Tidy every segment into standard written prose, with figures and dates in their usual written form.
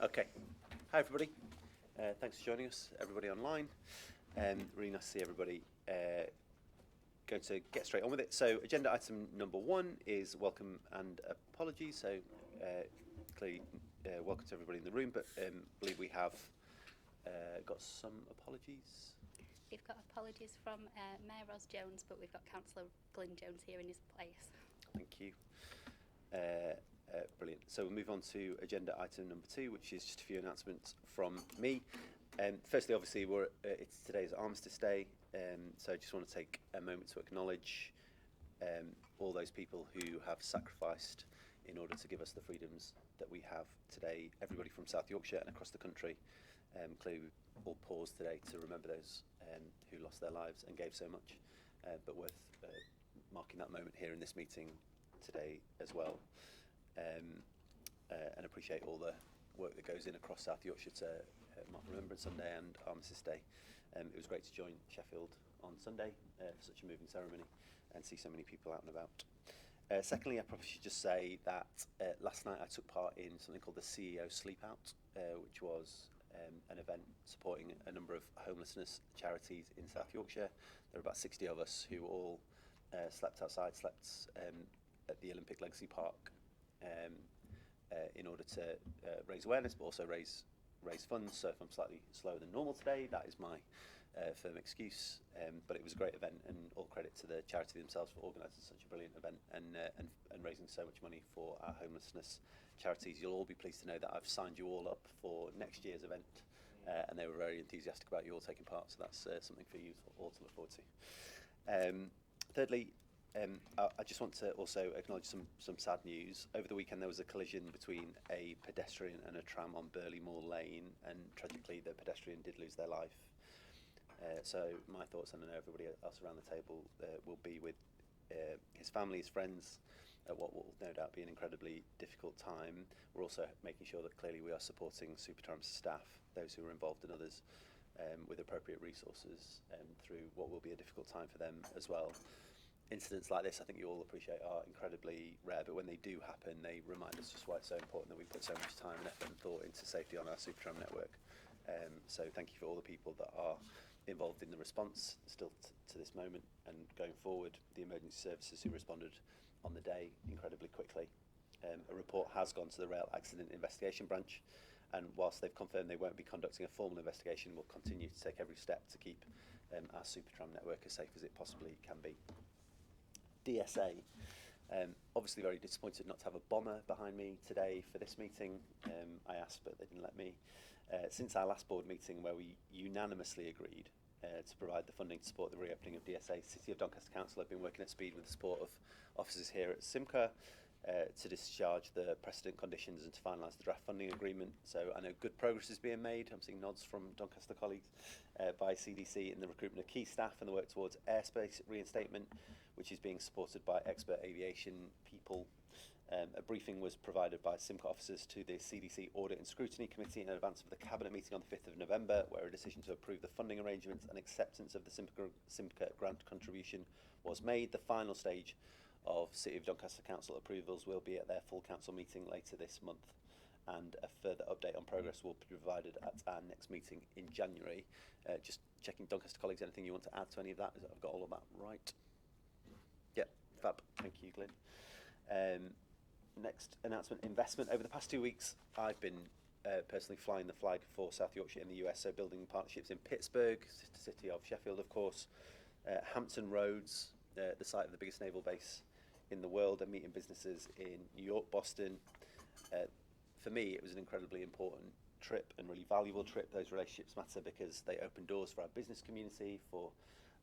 Okay. Hi, everybody. Thanks for joining us, everybody online. Really nice to see everybody. Going to get straight on with it. So, agenda item number 1 is welcome and apologies. So, clearly, welcome to everybody in the room, but I believe we have got some apologies. We've got apologies from Mayor Ros Jones, but we've got Councillor Glyn Jones here in his place. Thank you. Brilliant. So we'll move on to agenda item number 2, which is just a few announcements from me. Firstly, obviously, it's today's Armistice Day, so I just want to take a moment to acknowledge all those people who have sacrificed in order to give us the freedoms that we have today. Everybody from South Yorkshire and across the country. Clearly, we all pause today to remember those who lost their lives and gave so much, but worth marking that moment here in this meeting today as well. And appreciate all the work that goes in across South Yorkshire to mark Remembrance Sunday and Armistice Day. It was great to join Sheffield on Sunday for such a moving ceremony and see so many people out and about. Secondly, I probably should just say that last night I took part in something called the CEO Sleep Out, which was an event supporting a number of homelessness charities in South Yorkshire. There were about 60 of us who all slept outside, slept at the Olympic Legacy Park in order to raise awareness, but also raise funds. So if I'm slightly slower than normal today, that is my firm excuse. But it was a great event, and all credit to the charity themselves for organising such a brilliant event and raising so much money for our homelessness charities. You'll all be pleased to know that I've signed you all up for next year's event, and they were very enthusiastic about you all taking part. So that's something for you all to look forward to. Thirdly, I just want to also acknowledge some sad news. Over the weekend there was a collision between a pedestrian and a tram on Burley Moor Lane, and tragically the pedestrian did lose their life. So my thoughts, and I know everybody else around the table will be with his family, his friends, at what will no doubt be an incredibly difficult time. We're also making sure that clearly we are supporting Supertram's staff, those who are involved and others, with appropriate resources through what will be a difficult time for them as well. Incidents like this, I think you all appreciate, are incredibly rare, but when they do happen, they remind us just why it's so important that we put so much time and effort and thought into safety on our Supertram network. So thank you for all the people that are involved in the response still to this moment, and going forward, the emergency services who responded on the day incredibly quickly. A report has gone to the Rail Accident Investigation Branch, and whilst they've confirmed they won't be conducting a formal investigation, we'll continue to take every step to keep our Supertram network as safe as it possibly can be. DSA. Obviously very disappointed not to have a bomber behind me today for this meeting. I asked, but they didn't let me. Since our last board meeting, where we unanimously agreed to provide the funding to support the reopening of DSA, City of Doncaster Council have been working at speed with the support of officers here at CMCA to discharge the precedent conditions and to finalise the draft funding agreement. So I know good progress is being made. I'm seeing nods from Doncaster colleagues by CDC in the recruitment of key staff and the work towards airspace reinstatement, which is being supported by expert aviation people. A briefing was provided by CMCA officers to the CDC Audit and Scrutiny Committee in advance of the Cabinet meeting on the 5th of November, where a decision to approve the funding arrangements and acceptance of the CMCA grant contribution was made. The final stage of City of Doncaster Council approvals will be at their full council meeting later this month, and a further update on progress will be provided at our next meeting in January. Just checking, Doncaster colleagues, anything you want to add to any of that? I've got all of that right. Yeah, fab. Thank you, Glyn. Next announcement, investment. Over the past 2 weeks, I've been personally flying the flag for South Yorkshire in the US, so building partnerships in Pittsburgh, city of Sheffield, of course, Hampton Roads, the site of the biggest naval base in the world, and meeting businesses in New York, Boston. For me, it was an incredibly important trip and really valuable trip. Those relationships matter because they open doors for our business community, for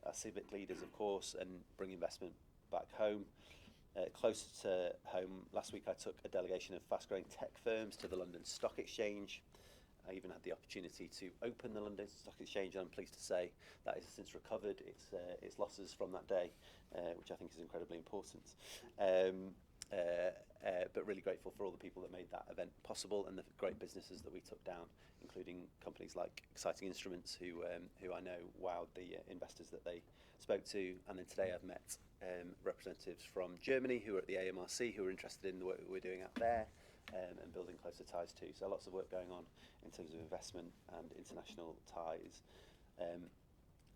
our civic leaders, of course, and bring investment back home. Closer to home, last week I took a delegation of fast-growing tech firms to the London Stock Exchange. I even had the opportunity to open the London Stock Exchange, and I'm pleased to say that has since recovered its losses from that day, which I think is incredibly important. But really grateful for all the people that made that event possible, and the great businesses that we took down, including companies like Exciting Instruments, who I know wowed the investors that they spoke to. And then today I've met representatives from Germany who are at the AMRC, who are interested in the work that we're doing out there, and building closer ties too. So lots of work going on in terms of investment and international ties.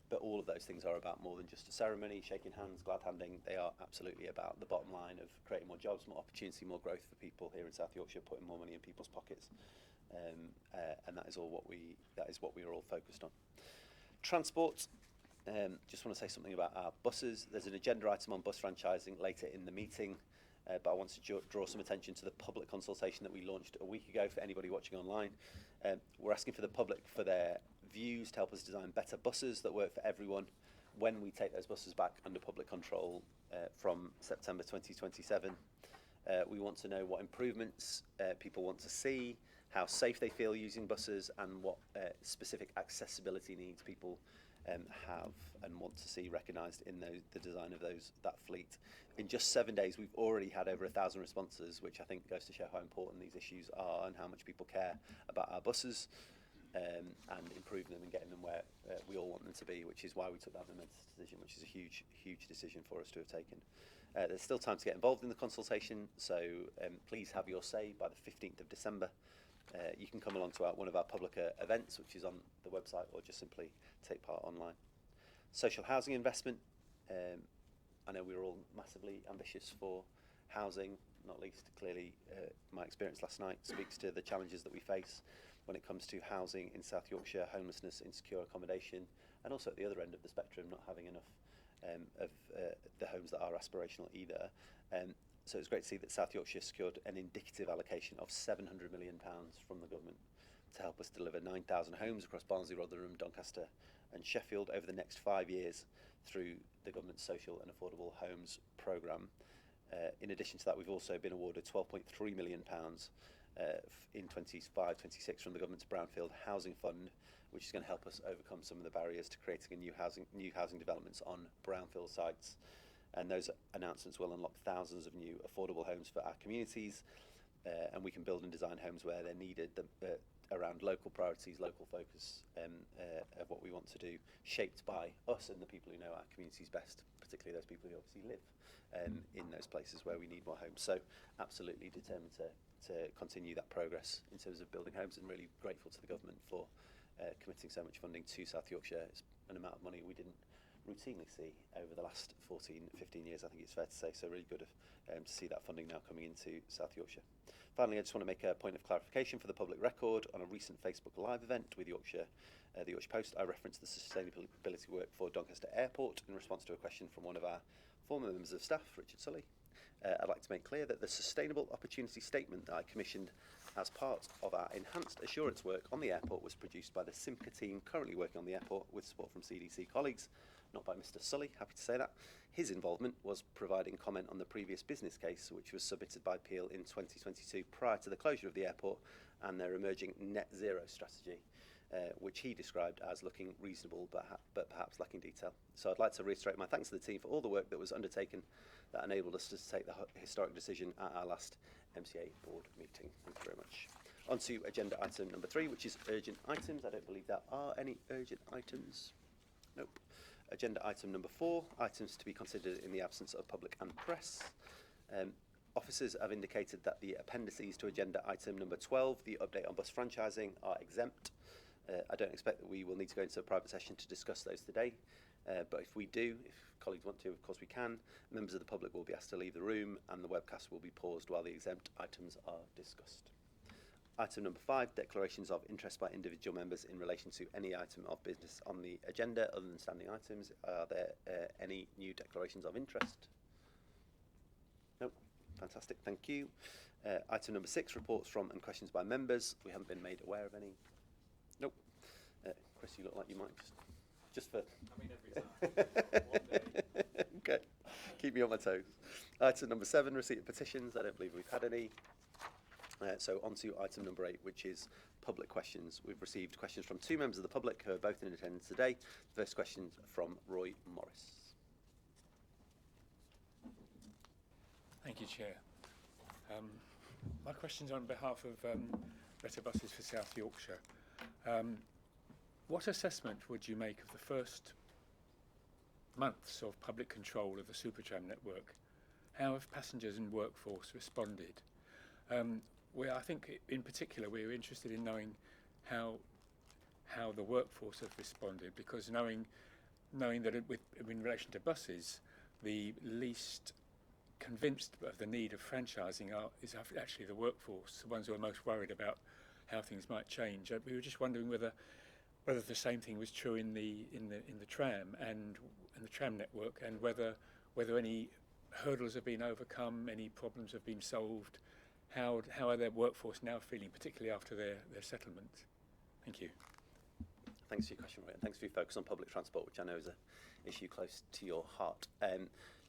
But all of those things are about more than just a ceremony, shaking hands, glad handing. They are absolutely about the bottom line of creating more jobs, more opportunity, more growth for people here in South Yorkshire, putting more money in people's pockets. And that is what we are all focused on. Transport. Just want to say something about our buses. There's an agenda item on bus franchising later in the meeting, but I want to draw some attention to the public consultation that we launched a week ago for anybody watching online. We're asking for the public for their views to help us design better buses that work for everyone when we take those buses back under public control from September 2027. We want to know what improvements people want to see, how safe they feel using buses, and what specific accessibility needs people have and want to see recognised in the design of that fleet. In just 7 days, we've already had over 1,000 responses, which I think goes to show how important these issues are and how much people care about our buses, and improving them and getting them where we all want them to be, which is why we took that momentous decision, which is a huge decision for us to have taken. There's still time to get involved in the consultation, so please have your say by the 15th of December. You can come along to one of our public events, which is on the website, or just simply take part online. Social housing investment. I know we're all massively ambitious for housing, not least clearly my experience last night speaks to the challenges that we face when it comes to housing in South Yorkshire, homelessness, insecure accommodation, and also at the other end of the spectrum, not having enough of the homes that are aspirational either. So it's great to see that South Yorkshire secured an indicative allocation of £700 million from the government to help us deliver 9,000 homes across Barnsley, Rotherham, Doncaster and Sheffield over the next 5 years through the government's Social and Affordable Homes programme. In addition to that, we've also been awarded £12.3 million in 25-26 from the government's Brownfield Housing Fund, which is going to help us overcome some of the barriers to creating new housing developments on brownfield sites. And those announcements will unlock thousands of new affordable homes for our communities, and we can build and design homes where they're needed, around local priorities, local focus of what we want to do, shaped by us and the people who know our communities best, particularly those people who obviously live in those places where we need more homes. So absolutely determined to continue that progress in terms of building homes, and really grateful to the government for committing so much funding to South Yorkshire. It's an amount of money we didn't routinely see over the last 14, 15 years, I think it's fair to say. So really good to see that funding now coming into South Yorkshire. Finally, I just want to make a point of clarification for the public record. On a recent Facebook Live event with the Yorkshire Post, I referenced the sustainability work for Doncaster Airport in response to a question from one of our former members of staff, Richard Sully. I'd like to make clear that the Sustainable Opportunity Statement that I commissioned as part of our enhanced assurance work on the airport was produced by the Simca team currently working on the airport with support from CDC colleagues, not by Mr. Sully, happy to say that. His involvement was providing comment on the previous business case, which was submitted by Peel in 2022 prior to the closure of the airport and their emerging net zero strategy, which he described as looking reasonable but perhaps lacking detail. So I'd like to reiterate my thanks to the team for all the work that was undertaken that enabled us to take the historic decision at our last MCA board meeting. Thank you very much. On to agenda item number 3, which is urgent items. I don't believe there are any urgent items. Nope. Agenda item number 4, items to be considered in the absence of public and press. Officers have indicated that the appendices to agenda item number 12, the update on bus franchising, are exempt. I don't expect that we will need to go into a private session to discuss those today, but if we do, if colleagues want to, of course we can. Members of the public will be asked to leave the room and the webcast will be paused while the exempt items are discussed. Item number 5, declarations of interest by individual members in relation to any item of business on the agenda other than standing items. Are there any new declarations of interest? Nope. Fantastic, thank you. Item number 6, reports from and questions by members. We haven't been made aware of any. Nope. Chris, you look like you might just for... I mean, every time. One day. Okay, keep me on my toes. Item number 7, receipt of petitions. I don't believe we've had any. So on to item number 8, which is public questions. We've received questions from 2 members of the public who are both in attendance today. The first question from Roy Morris. Thank you, Chair. My question's on behalf of Better Buses for South Yorkshire. What assessment would you make of the first months of public control of the Tram network? How have passengers and workforce responded? I think in particular we're interested in knowing how the workforce have responded, because knowing that in relation to buses, the least convinced of the need of franchising is actually the workforce, the ones who are most worried about how things might change. We were just wondering whether the same thing was true in the tram and the tram network, and whether any hurdles have been overcome, any problems have been solved. How are their workforce now feeling, particularly after their settlement? Thank you. Thanks for your question, Roy, and thanks for your focus on public transport, which I know is an issue close to your heart.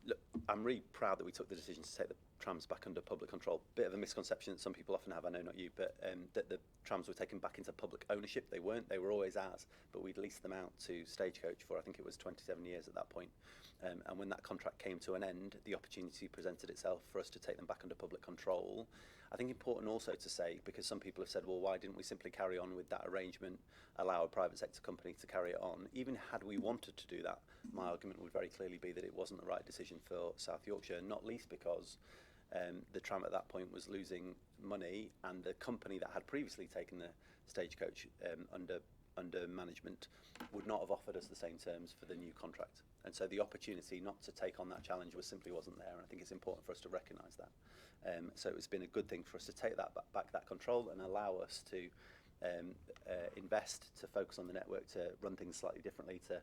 Look, I'm really proud that we took the decision to take the trams back under public control. Bit of a misconception that some people often have, I know not you, but that the trams were taken back into public ownership. They weren't, they were always ours, but we'd leased them out to Stagecoach for, I think it was 27 years at that point. And when that contract came to an end, the opportunity presented itself for us to take them back under public control. I think important also to say, because some people have said, well, why didn't we simply carry on with that arrangement, allow a private sector company to carry it on? Even had we wanted to do that, my argument would very clearly be that it wasn't the right decision for South Yorkshire, not least because the tram at that point was losing money, and the company that had previously taken the Stagecoach under management would not have offered us the same terms for the new contract. And so the opportunity not to take on that challenge simply wasn't there, and I think it's important for us to recognise that. So it's been a good thing for us to take that back that control and allow us to invest, to focus on the network, to run things slightly differently, to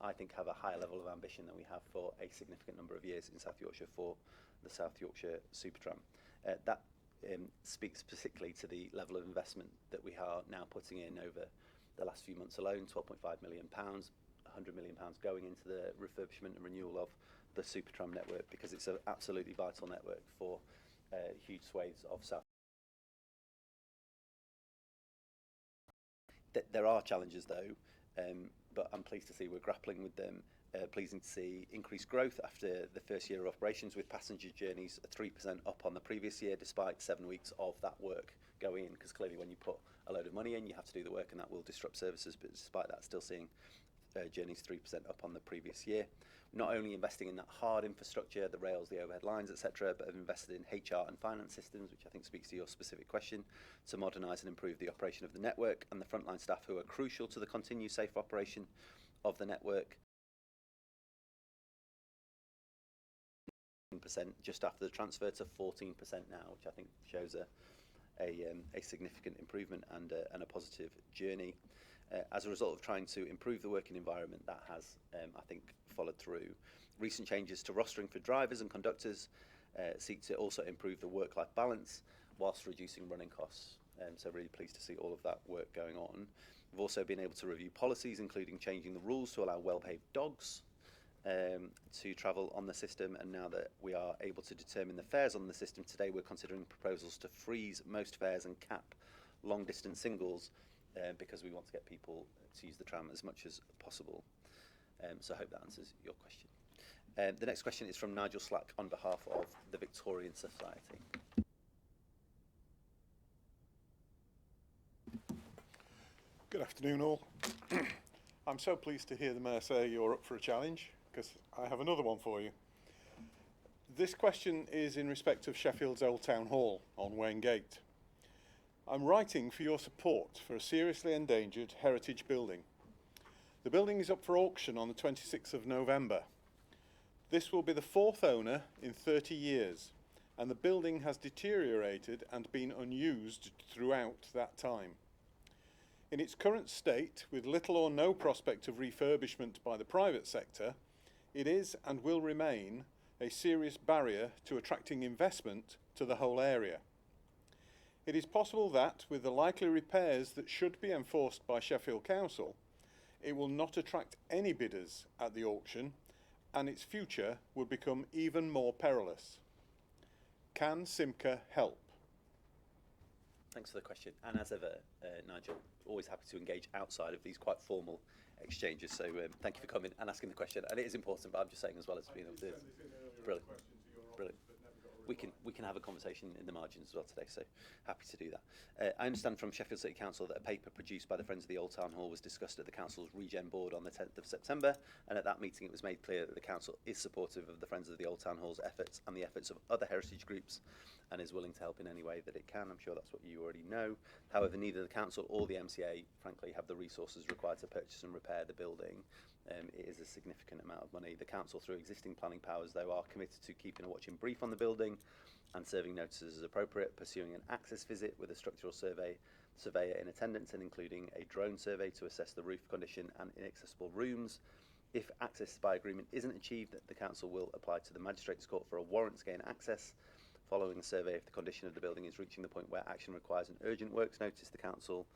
I think have a higher level of ambition than we have for a significant number of years in South Yorkshire for the South Yorkshire Supertram. That speaks particularly to the level of investment that we are now putting in over the last few months alone, £12.5 million, £100 million going into the refurbishment and renewal of the Supertram network, because it's an absolutely vital network for huge swathes of South. There are challenges though, but I'm pleased to see we're grappling with them. Pleasing to see increased growth after the first year of operations, with passenger journeys 3% up on the previous year, despite 7 weeks of that work going in, because clearly when you put a load of money in, you have to do the work, and that will disrupt services, but despite that, still seeing journeys 3% up on the previous year. Not only investing in that hard infrastructure, the rails, the overhead lines, etc., but have invested in HR and finance systems, which I think speaks to your specific question, to modernise and improve the operation of the network and the frontline staff who are crucial to the continued safe operation of the network. Percent just after the transfer to 14% now, which I think shows a significant improvement and a positive journey. As a result of trying to improve the working environment, that has, I think, followed through. Recent changes to rostering for drivers and conductors seek to also improve the work-life balance whilst reducing running costs. So really pleased to see all of that work going on. We've also been able to review policies, including changing the rules to allow well-behaved dogs to travel on the system, and now that we are able to determine the fares on the system today, we're considering proposals to freeze most fares and cap long-distance singles, because we want to get people to use the tram as much as possible. So I hope that answers your question. The next question is from Nigel Slack on behalf of the Victorian Society. Good afternoon all. I'm so pleased to hear the Mayor say you're up for a challenge, because I have another one for you. This question is in respect of Sheffield's Old Town Hall on Wain Gate. I'm writing for your support for a seriously endangered heritage building. The building is up for auction on the 26th of November. This will be the fourth owner in 30 years, and the building has deteriorated and been unused throughout that time. In its current state, with little or no prospect of refurbishment by the private sector, it is and will remain a serious barrier to attracting investment to the whole area. It is possible that, with the likely repairs that should be enforced by Sheffield Council, it will not attract any bidders at the auction, and its future would become even more perilous. Can Simca help? Thanks for the question, and as ever, Nigel, always happy to engage outside of these quite formal exchanges, so thank you for coming and asking the question, and it is important, but I'm just saying as well as being able to... Brilliant. Brilliant. We can have a conversation in the margins as well today, so happy to do that. I understand from Sheffield City Council that a paper produced by the Friends of the Old Town Hall was discussed at the Council's Regen Board on the 10th of September, and at that meeting it was made clear that the Council is supportive of the Friends of the Old Town Hall's efforts and the efforts of other heritage groups, and is willing to help in any way that it can. I'm sure that's what you already know. However, neither the council or the MCA, frankly, have the resources required to purchase and repair the building. It is a significant amount of money. The council, through existing planning powers, though, are committed to keeping a watching brief on the building and serving notices as appropriate, pursuing an access visit with a structural surveyor in attendance, and including a drone survey to assess the roof condition and inaccessible rooms. If access by agreement isn't achieved, the council will apply to the Magistrates' Court for a warrant to gain access. Following a survey, if the condition of the building is reaching the point where action requires an urgent works notice, the council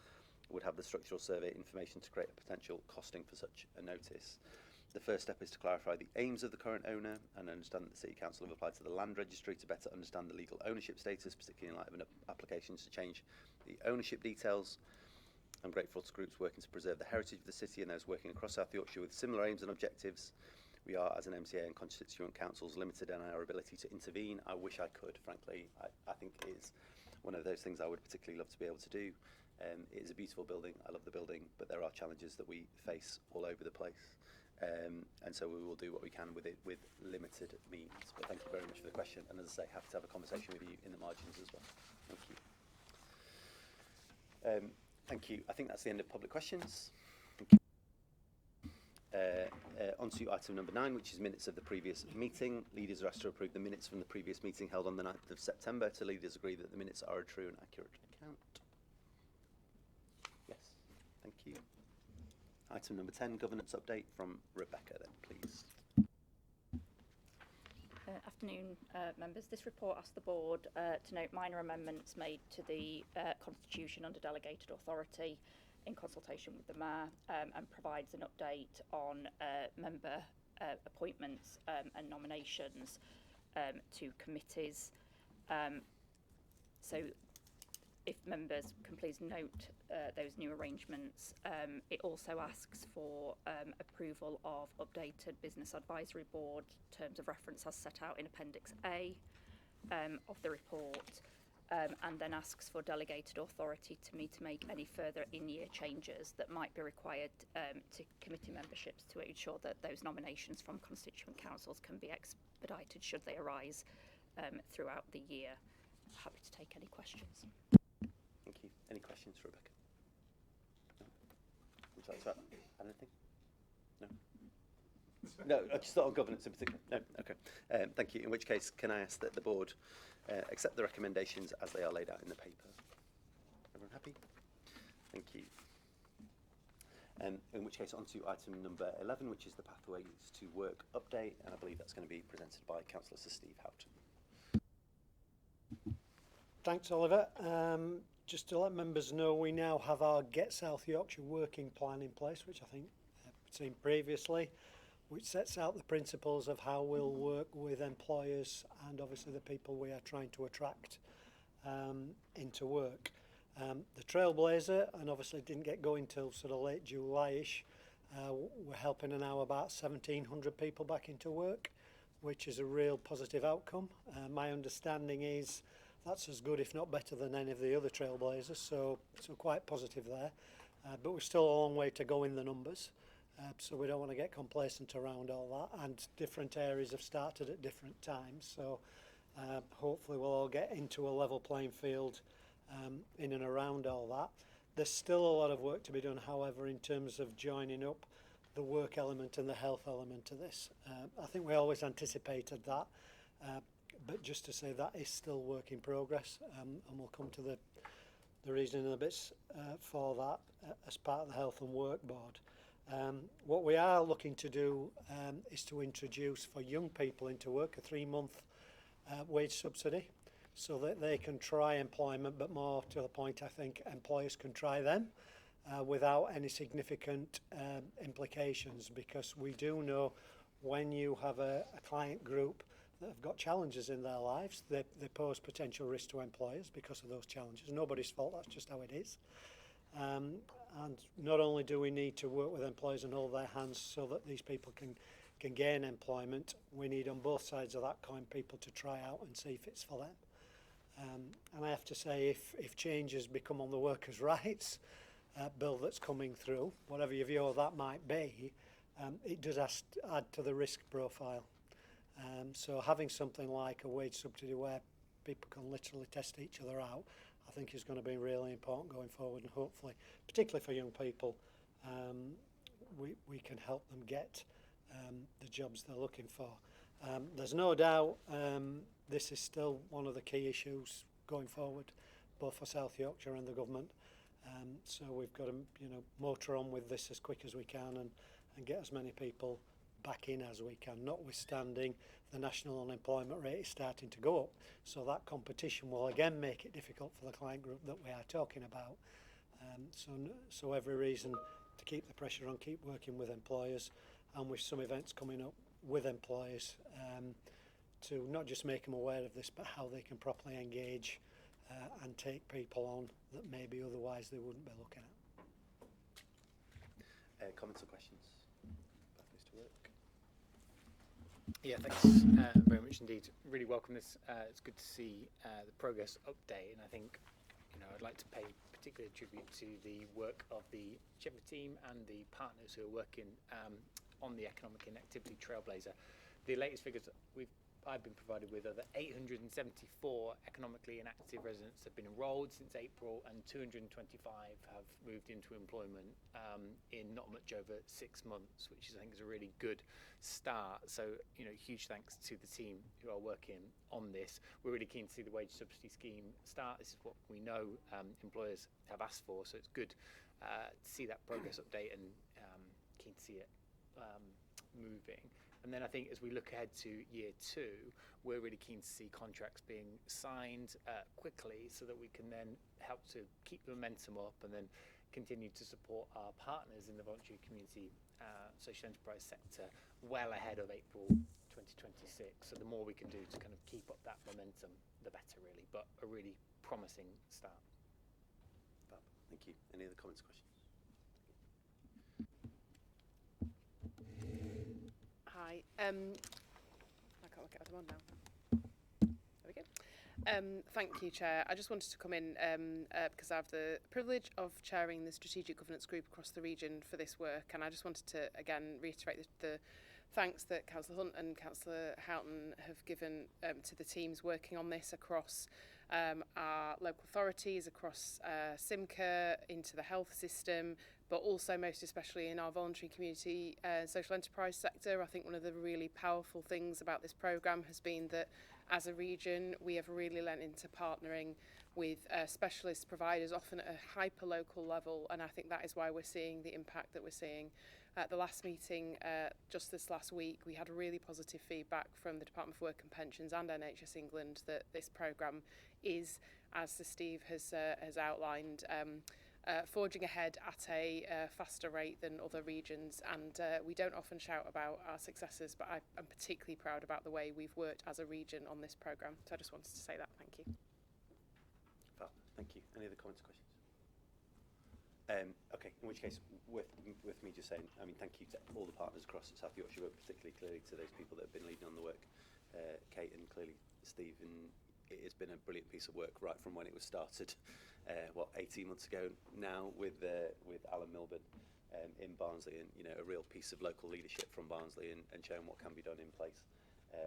would have the structural survey information to create a potential costing for such a notice. The first step is to clarify the aims of the current owner and understand that the City Council have applied to the Land Registry to better understand the legal ownership status, particularly in light of applications to change the ownership details. I'm grateful to groups working to preserve the heritage of the city and those working across South Yorkshire with similar aims and objectives. We are, as an MCA and constituent councils, limited in our ability to intervene. I wish I could, frankly. I think it is one of those things I would particularly love to be able to do. It is a beautiful building. I love the building, but there are challenges that we face all over the place. And so we will do what we can with it with limited means. But thank you very much for the question. And as I say, happy to have a conversation with you in the margins as well. Thank you. Thank you. I think that's the end of public questions. Thank you. On to item number 9, which is minutes of the previous meeting. Leaders are asked to approve the minutes from the previous meeting held on the 9th of September. To leaders agree that the minutes are a true and accurate account. Yes, thank you. Item number 10, governance update from Rebecca then, please. Afternoon, members. This report asks the board to note minor amendments made to the constitution under delegated authority in consultation with the Mayor, and provides an update on member appointments and nominations to committees. So if members can please note those new arrangements. It also asks for approval of updated Business Advisory Board terms of reference as set out in Appendix A of the report, and then asks for delegated authority to me to make any further in-year changes that might be required to committee memberships to ensure that those nominations from constituent councils can be expedited should they arise throughout the year. Happy to take any questions. Thank you. Any questions for Rebecca? No? Would you like to add anything? No? No, just not on governance in particular. No? Okay. Thank you. In which case, can I ask that the board accept the recommendations as they are laid out in the paper? Everyone happy? Thank you. In which case, on to item number 11, which is the Pathways to Work update, and I believe that's going to be presented by Councillor Sir Steve Houghton. Thanks, Oliver. Just to let members know, we now have our Get South Yorkshire working plan in place, which I think we've seen previously, which sets out the principles of how we'll work with employers and obviously the people we are trying to attract into work. The Trailblazer, and obviously didn't get going till sort of late July-ish, we're helping now about 1,700 people back into work, which is a real positive outcome. My understanding is that's as good, if not better, than any of the other Trailblazers, so quite positive there. But we're still a long way to go in the numbers, so we don't want to get complacent around all that, and different areas have started at different times, so hopefully we'll all get into a level playing field in and around all that. There's still a lot of work to be done, however, in terms of joining up the work element and the health element to this. I think we always anticipated that, but just to say that is still work in progress, and we'll come to the reasoning and the bits for that as part of the Health and Work Board. What we are looking to do is to introduce for young people into work a 3-month wage subsidy, so that they can try employment, but more to the point, I think employers can try them without any significant implications, because we do know when you have a client group that have got challenges in their lives, they pose potential risk to employers because of those challenges. Nobody's fault, that's just how it is. And not only do we need to work with employers and hold their hands so that these people can gain employment, we need on both sides of that coin people to try out and see if it's for them. And I have to say, if changes become on the workers' rights bill that's coming through, whatever your view of that might be, it does add to the risk profile. So having something like a wage subsidy where people can literally test each other out, I think is going to be really important going forward, and hopefully, particularly for young people, we can help them get the jobs they're looking for. There's no doubt this is still one of the key issues going forward, both for South Yorkshire and the government. So we've got to, motor on with this as quick as we can and get as many people back in as we can, notwithstanding the national unemployment rate is starting to go up. So that competition will again make it difficult for the client group that we are talking about. So every reason to keep the pressure on, keep working with employers, and with some events coming up with employers to not just make them aware of this, but how they can properly engage and take people on that maybe otherwise they wouldn't be looking at. Comments or questions? Pathways to work. Yeah, thanks very much indeed. Really welcome this. It's good to see the progress update, and I think I'd like to pay particular tribute to the work of the Sheffield team and the partners who are working on the Economic and Activity Trailblazer. The latest figures I've been provided with are that 874 economically inactive residents have been enrolled since April, and 225 have moved into employment in not much over 6 months, which I think is a really good start. So, huge thanks to the team who are working on this. We're really keen to see the wage subsidy scheme start. This is what we know employers have asked for, so it's good to see that progress update, and keen to see it moving. And then I think as we look ahead to year 2, we're really keen to see contracts being signed quickly, so that we can then help to keep the momentum up and then continue to support our partners in the voluntary community social enterprise sector well ahead of April 2026. So the more we can do to kind of keep up that momentum, the better really, but a really promising start. Fab. Thank you. Any other comments or questions? Hi. I can't work out what I'm on now. There we go. Thank you, Chair. I just wanted to come in because I have the privilege of chairing the Strategic Governance Group across the region for this work, and I just wanted to again reiterate the thanks that Councillor Hunt and Councillor Houghton have given to the teams working on this across our local authorities, across CMCA, into the health system, but also most especially in our voluntary community social enterprise sector. I think one of the really powerful things about this programme has been that as a region we have really lent into partnering with specialist providers, often at a hyper-local level, and I think that is why we're seeing the impact that we're seeing. At the last meeting, just this last week, we had really positive feedback from the Department for Work and Pensions and NHS England that this programme is, as Sir Steve has outlined, forging ahead at a faster rate than other regions, and we don't often shout about our successes, but I'm particularly proud about the way we've worked as a region on this programme. So I just wanted to say that. Thank you. Fab. Thank you. Any other comments or questions? Okay, in which case, with me just saying, thank you to all the partners across South Yorkshire, but particularly clearly to those people that have been leading on the work, Kate and clearly Steve, and it has been a brilliant piece of work right from when it was started, 18 months ago now with Alan Milburn in Barnsley, and a real piece of local leadership from Barnsley and showing what can be done in place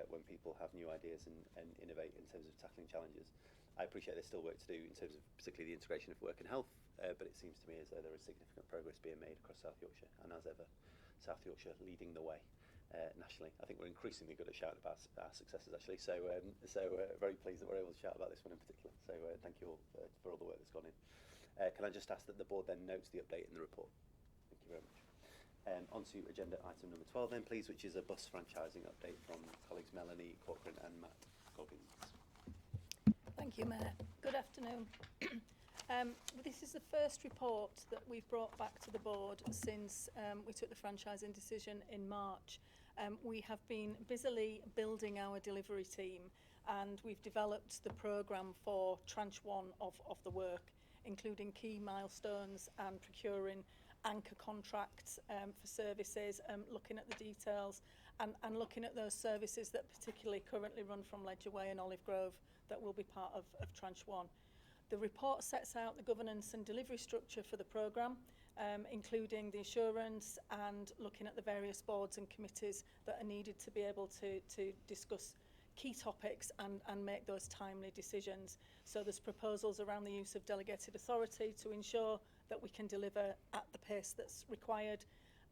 when people have new ideas and innovate in terms of tackling challenges. I appreciate there's still work to do in terms of particularly the integration of work and health, but it seems to me as though there is significant progress being made across South Yorkshire, and as ever, South Yorkshire leading the way nationally. I think we're increasingly good at shouting about our successes actually, so very pleased that we're able to shout about this one in particular. So thank you all for all the work that's gone in. Can I just ask that the board then notes the update in the report? Thank you very much. On to agenda item number 12 then please, which is a bus franchising update from colleagues Melanie Corcoran and Matt Goggins. Thank you, Mayor. Good afternoon. This is the first report that we've brought back to the board since we took the franchising decision in March. We have been busily building our delivery team, and we've developed the programme for tranche 1 of the work, including key milestones and procuring anchor contracts for services, looking at the details and looking at those services that particularly currently run from Ledger Way and Olive Grove that will be part of tranche 1. The report sets out the governance and delivery structure for the programme, including the assurance and looking at the various boards and committees that are needed to be able to discuss key topics and make those timely decisions. So there's proposals around the use of delegated authority to ensure that we can deliver at the pace that's required.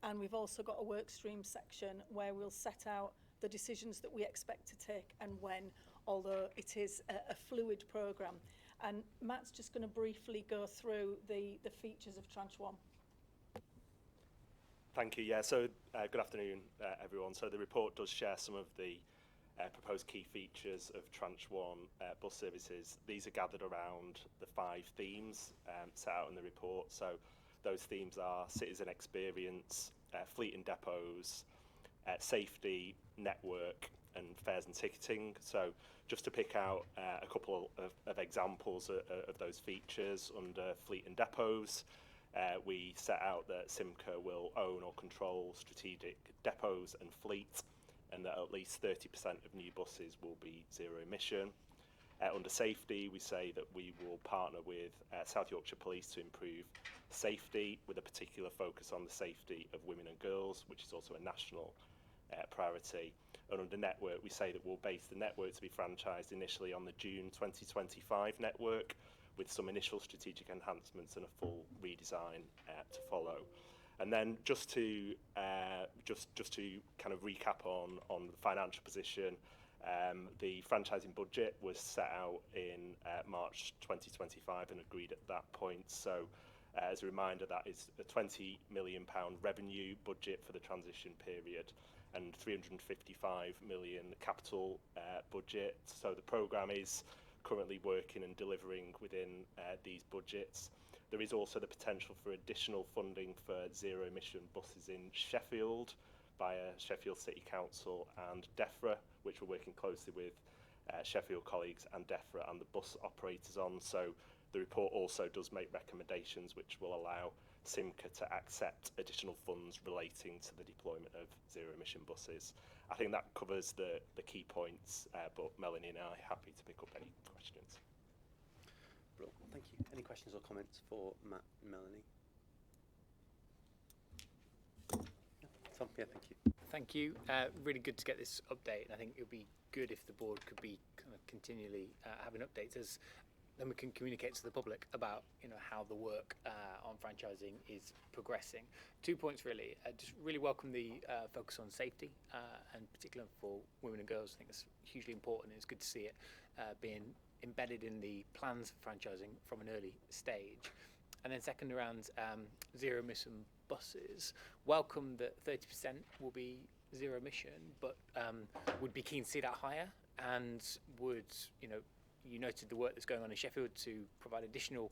And we've also got a work stream section where we'll set out the decisions that we expect to take and when, although it is a fluid programme. And Matt's just going to briefly go through the features of Tranche 1. Thank you. Yeah, so good afternoon, everyone. So the report does share some of the proposed key features of Tranche 1 bus services. These are gathered around the 5 themes set out in the report. So those themes are citizen experience, fleet and depots, safety, network, and fares and ticketing. So just to pick out a couple of examples of those features under fleet and depots, we set out that Cllr will own or control strategic depots and fleet, and that at least 30% of new buses will be zero emission. Under safety, we say that we will partner with South Yorkshire Police to improve safety, with a particular focus on the safety of women and girls, which is also a national priority. And under network, we say that we'll base the network to be franchised initially on the June 2025 network, with some initial strategic enhancements and a full redesign to follow. And then just to kind of recap on the financial position, the franchising budget was set out in March 2025 and agreed at that point. So as a reminder, that is a £20 million revenue budget for the transition period and 355 million capital budget. So the programme is currently working and delivering within these budgets. There is also the potential for additional funding for zero emission buses in Sheffield via Sheffield City Council and DEFRA, which we're working closely with Sheffield colleagues and DEFRA and the bus operators on. So the report also does make recommendations which will allow Cllr to accept additional funds relating to the deployment of zero emission buses. I think that covers the key points, but Melanie and I are happy to pick up any questions. Brilliant. Thank you. Any questions or comments for Matt and Melanie? No. Tom, yeah, thank you. Thank you. Really good to get this update. I think it would be good if the board could be kind of continually having updates, as then we can communicate to the public about how the work on franchising is progressing. 2 points really. Just really welcome the focus on safety, and particularly for women and girls. I think that's hugely important. It's good to see it being embedded in the plans for franchising from an early stage. And then second, around zero emission buses. Welcome that 30% will be zero emission, but would be keen to see that higher, and would, you noted the work that's going on in Sheffield to provide additional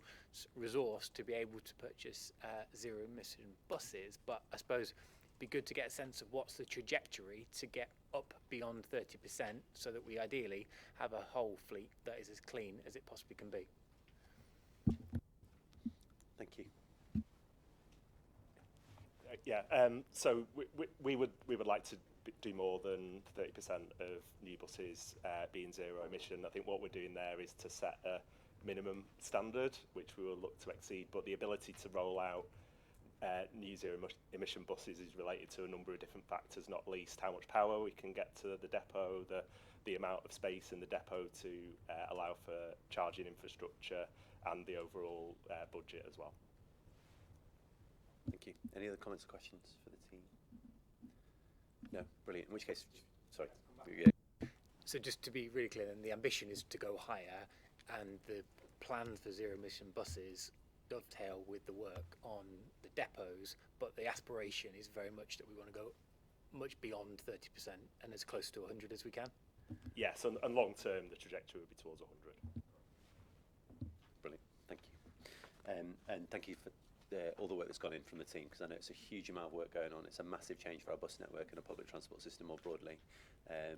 resource to be able to purchase zero emission buses, but I suppose it'd be good to get a sense of what's the trajectory to get up beyond 30%, so that we ideally have a whole fleet that is as clean as it possibly can be. Thank you. So we would like to do more than 30% of new buses being zero emission. I think what we're doing there is to set a minimum standard, which we will look to exceed, but the ability to roll out new zero emission buses is related to a number of different factors, not least how much power we can get to the depot, the amount of space in the depot to allow for charging infrastructure, and the overall budget as well. Thank you. Any other comments or questions for the team? No? Brilliant. In which case, sorry. So just to be really clear, then, the ambition is to go higher, and the plans for zero emission buses dovetail with the work on the depots, but the aspiration is very much that we want to go much beyond 30% and as close to 100 as we can. Yes, and long term the trajectory will be towards 100. Brilliant. Thank you. And thank you for all the work that's gone in from the team, because I know it's a huge amount of work going on. It's a massive change for our bus network and a public transport system more broadly.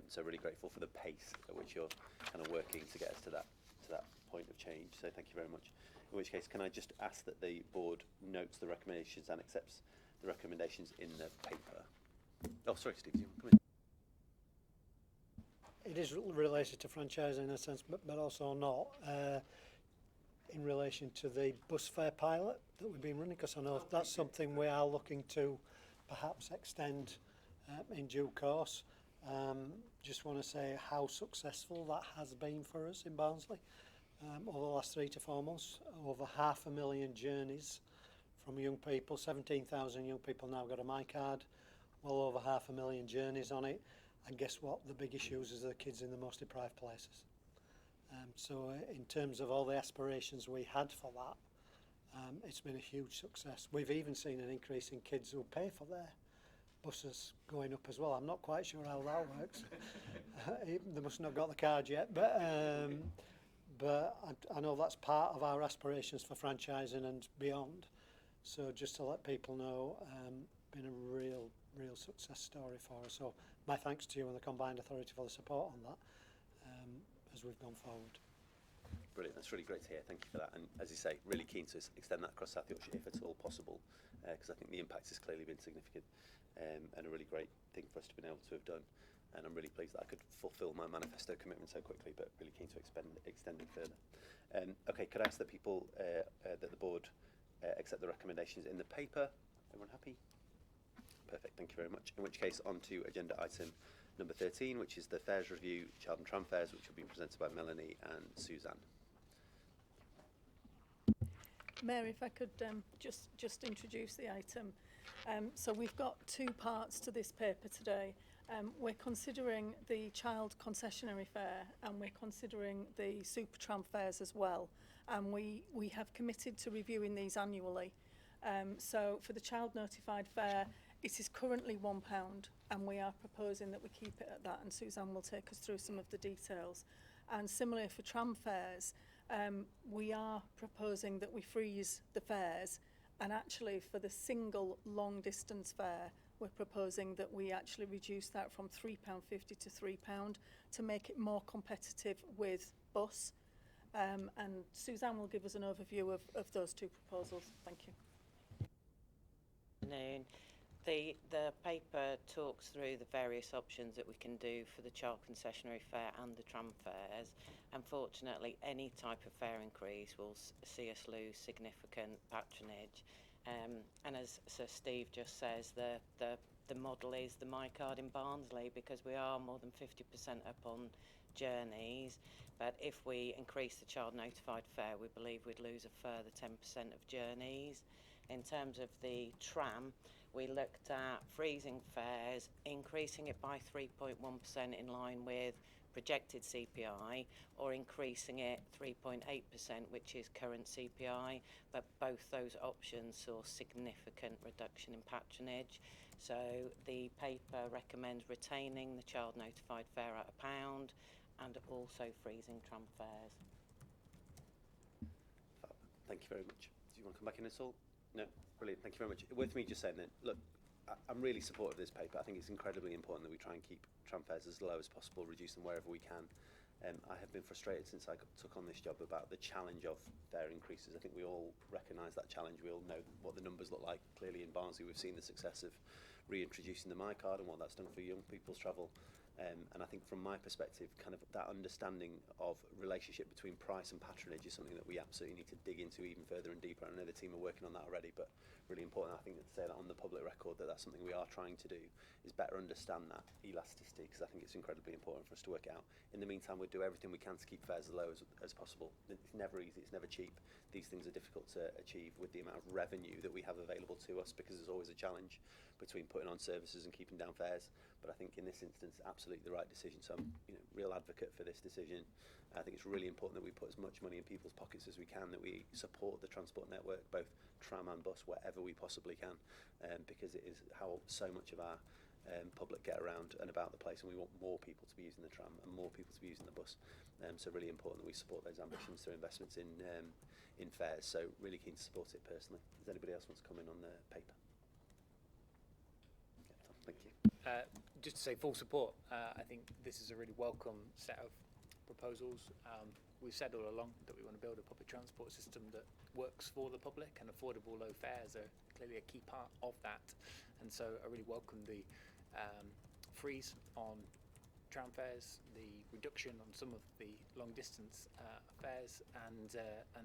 So really grateful for the pace at which you're kind of working to get us to that point of change. So thank you very much. In which case, can I just ask that the board notes the recommendations and accepts the recommendations in the paper? Oh, sorry, Steve, you come in. It is related to franchising in a sense, but also not. In relation to the bus fare pilot that we've been running, because I know that's something we are looking to perhaps extend in due course. Just want to say how successful that has been for us in Barnsley over the last 3 to 4 months. Over 500,000 journeys from young people. 17,000 young people now got a My Card. Well over 500,000 journeys on it. And guess what? The big issues is the kids in the most deprived places. So in terms of all the aspirations we had for that, it's been a huge success. We've even seen an increase in kids who pay for their buses going up as well. I'm not quite sure how that works. They must not have got the card yet, but I know that's part of our aspirations for franchising and beyond. So just to let people know, been a real success story for us. So my thanks to you and the Combined Authority for the support on that as we've gone forward. Brilliant, that's really great to hear, thank you for that. And as you say, really keen to extend that across South Yorkshire if at all possible, because I think the impact has clearly been significant and a really great thing for us to be able to have done. And I'm really pleased that I could fulfil my manifesto commitment so quickly, but really keen to extend it further. Okay, could I ask that people, that the board accept the recommendations in the paper? Everyone happy? Perfect, thank you very much. In which case, on to agenda item number 13, which is the fares review, child and tram fares, which will be presented by Melanie and Suzanne. Mary, if I could just introduce the item. So we've got 2 parts to this paper today. We're considering the child concessionary fare and we're considering the super tram fares as well. And we have committed to reviewing these annually. So for the child notified fare, it is currently £1 and we are proposing that we keep it at that, and Suzanne will take us through some of the details. And similarly for tram fares, we are proposing that we freeze the fares, and actually for the single long distance fare we're proposing that we actually reduce that from £3.50 to £3 to make it more competitive with bus. And Suzanne will give us an overview of those 2 proposals. Thank you. Afternoon. The paper talks through the various options that we can do for the child concessionary fare and the tram fares. Unfortunately, any type of fare increase will see us lose significant patronage. And as Sir Steve just says, the model is the My Card in Barnsley, because we are more than 50% up on journeys. But if we increase the child notified fare, we believe we'd lose a further 10% of journeys. In terms of the tram, we looked at freezing fares, increasing it by 3.1% in line with projected CPI, or increasing it 3.8%, which is current CPI, but both those options saw significant reduction in patronage. So the paper recommends retaining the child notified fare at £1 and also freezing tram fares. Thank you very much. Do you want to come back in at all? No? Brilliant, thank you very much. Worth me just saying then, look, I'm really supportive of this paper. I think it's incredibly important that we try and keep tram fares as low as possible, reduce them wherever we can. I have been frustrated since I took on this job about the challenge of fare increases. I think we all recognise that challenge. We all know what the numbers look like. Clearly in Barnsley we've seen the success of reintroducing the My Card and what that's done for young people's travel. And I think from my perspective, kind of that understanding of relationship between price and patronage is something that we absolutely need to dig into even further and deeper. I know the team are working on that already, but really important, I think, to say that on the public record, that that's something we are trying to do, is better understand that elasticity, because I think it's incredibly important for us to work it out. In the meantime, we'll do everything we can to keep fares as low as possible. It's never easy, it's never cheap. These things are difficult to achieve with the amount of revenue that we have available to us, because there's always a challenge between putting on services and keeping down fares. But I think in this instance, absolutely the right decision. So I'm real advocate for this decision. I think it's really important that we put as much money in people's pockets as we can, that we support the transport network, both tram and bus, wherever we possibly can, because it is how so much of our public get around and about the place, and we want more people to be using the tram and more people to be using the bus. So really important that we support those ambitions through investments in fares. So really keen to support it personally. Does anybody else want to come in on the paper? Thank you. Just to say full support. I think this is a really welcome set of proposals. We've said all along that we want to build a public transport system that works for the public, and affordable low fares are clearly a key part of that. And so I really welcome the freeze on tram fares, the reduction on some of the long distance fares, and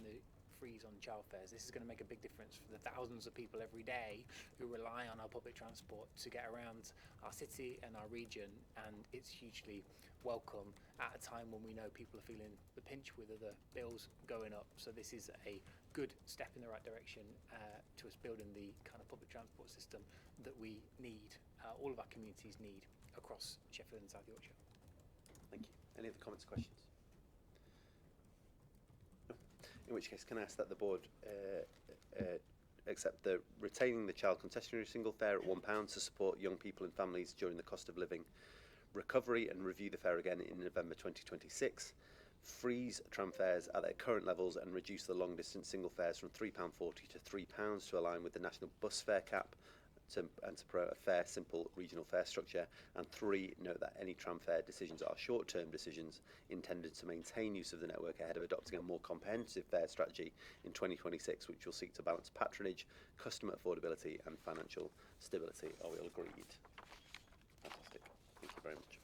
the freeze on child fares. This is going to make a big difference for the thousands of people every day who rely on our public transport to get around our city and our region, and it's hugely welcome at a time when we know people are feeling the pinch with other bills going up. So this is a good step in the right direction to us building the kind of public transport system that we need, all of our communities need across Sheffield and South Yorkshire. Thank you. Any other comments or questions? No? In which case, can I ask that the board accept the retaining the child concessionary single fare at £1 to support young people and families during the cost of living recovery, and review the fare again in November 2026, freeze tram fares at their current levels and reduce the long distance single fares from £3.40 to £3 to align with the national bus fare cap and to promote a fair, simple regional fare structure. And 3, note that any tram fare decisions are short-term decisions intended to maintain use of the network ahead of adopting a more comprehensive fare strategy in 2026, which will seek to balance patronage, customer affordability and financial stability. Are we all agreed? Fantastic. Thank you very much.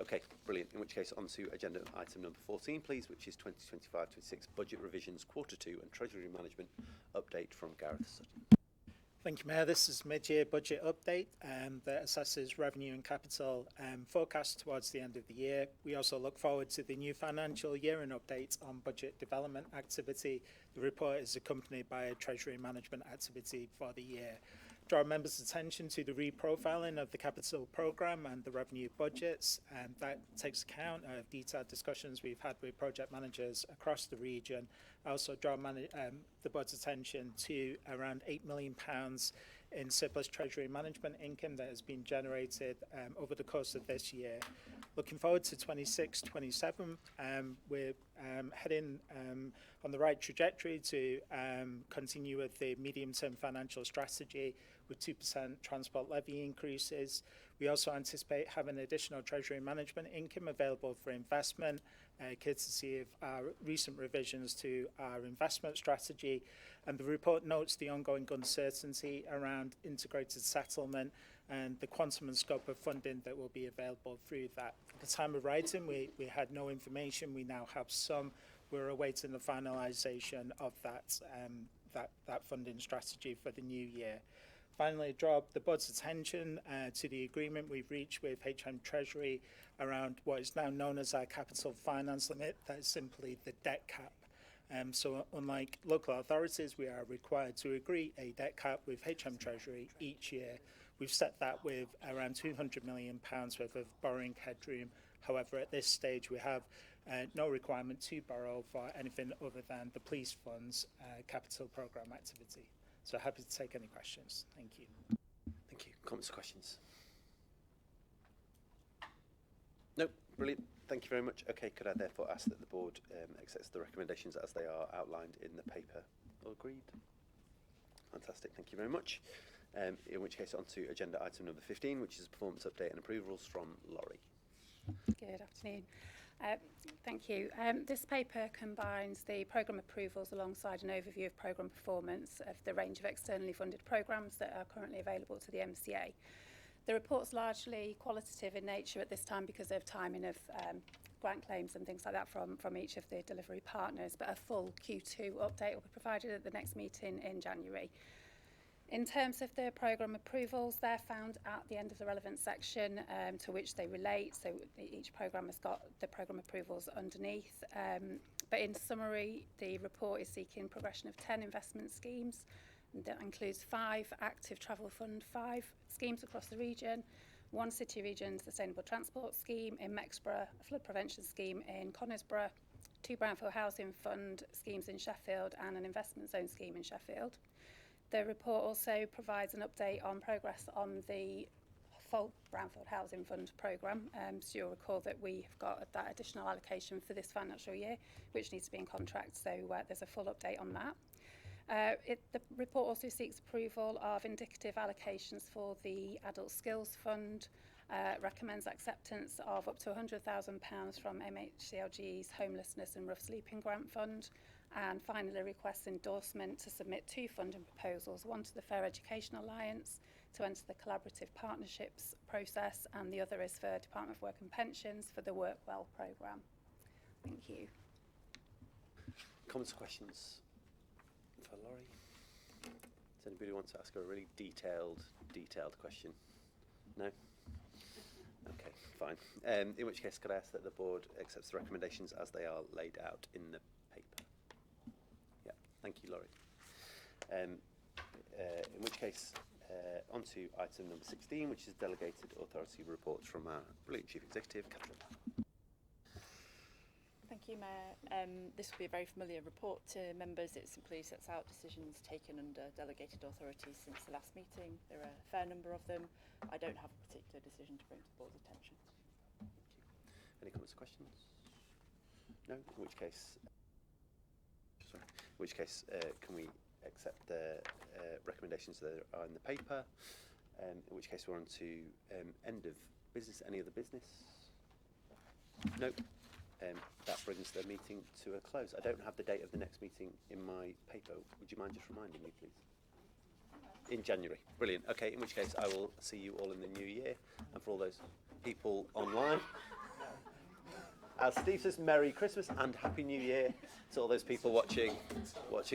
Okay, brilliant. In which case, on to agenda item number 14, please, which is 2025-26 budget revisions, quarter 2, and Treasury management update from Gareth Sutton. Thank you, Mayor. This is mid-year budget update that assesses revenue and capital forecast towards the end of the year. We also look forward to the new financial year and update on budget development activity. The report is accompanied by a Treasury management activity for the year. Draw members' attention to the reprofiling of the capital programme and the revenue budgets, and that takes account of detailed discussions we've had with project managers across the region. I also draw the board's attention to around £8 million in surplus Treasury management income that has been generated over the course of this year. Looking forward to 26-27, we're heading on the right trajectory to continue with the medium-term financial strategy with 2% transport levy increases. We also anticipate having additional Treasury management income available for investment, courtesy of our recent revisions to our investment strategy. And the report notes the ongoing uncertainty around integrated settlement and the quantum and scope of funding that will be available through that. At the time of writing, we had no information. We now have some. We're awaiting the finalisation of that funding strategy for the new year. Finally, draw the board's attention to the agreement we've reached with HM Treasury around what is now known as our capital finance limit. That is simply the debt cap. So unlike local authorities, we are required to agree a debt cap with HM Treasury each year. We've set that with around £200 million worth of borrowing headroom. However, at this stage, we have no requirement to borrow for anything other than the police funds capital programme activity. So happy to take any questions. Thank you. Thank you. Comments or questions? No, brilliant. Thank you very much. Okay, could I therefore ask that the board accepts the recommendations as they are outlined in the paper? All agreed? Fantastic. Thank you very much. In which case, on to agenda item number 15, which is performance update and approvals from Laurie. Good afternoon. Thank you. This paper combines the programme approvals alongside an overview of programme performance of the range of externally funded programmes that are currently available to the MCA. The report's largely qualitative in nature at this time because of timing of grant claims and things like that from each of the delivery partners, but a full Q2 update will be provided at the next meeting in January. In terms of the programme approvals, they're found at the end of the relevant section to which they relate. So each programme has got the programme approvals underneath. But in summary, the report is seeking progression of 10 investment schemes. And that includes 5 active travel fund 5 schemes across the region, 1 city region sustainable transport scheme in Mexborough, a flood prevention scheme in Conisborough, 2 brownfield housing fund schemes in Sheffield and an investment zone scheme in Sheffield. The report also provides an update on progress on the full Brownfield Housing Fund programme. So you'll recall that we have got that additional allocation for this financial year, which needs to be in contract. So there's a full update on that. The report also seeks approval of indicative allocations for the Adult Skills Fund, recommends acceptance of up to £100,000 from MHCLG's Homelessness and Rough Sleeping Grant Fund, and finally requests endorsement to submit 2 funding proposals, one to the Fair Education Alliance to enter the collaborative partnerships process, and the other is for Department of Work and Pensions for the Work Well programme. Thank you. Comments or questions? for Laurie. Does anybody want to ask her a really detailed question? No? Okay, fine. In which case, could I ask that the board accepts the recommendations as they are laid out in the paper? Yeah, thank you, Laurie. In which case, on to item number 16, which is delegated authority reports from our brilliant Chief Executive, Catherine. Thank you, Mayor. This will be a very familiar report to members. It simply sets out decisions taken under delegated authority since the last meeting. There are a fair number of them. I don't have a particular decision to bring to the board's attention. Thank you. Any comments or questions? No? In which case, can we accept the recommendations that are in the paper? In which case we're on to end of business. Any other business? No. That brings the meeting to a close. I don't have the date of the next meeting in my paper. Would you mind just reminding me, please? In January. Brilliant. Okay, in which case I will see you all in the new year. And for all those people online, as Steve says, Merry Christmas and Happy New Year to all those people watching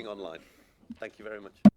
online. Thank you very much.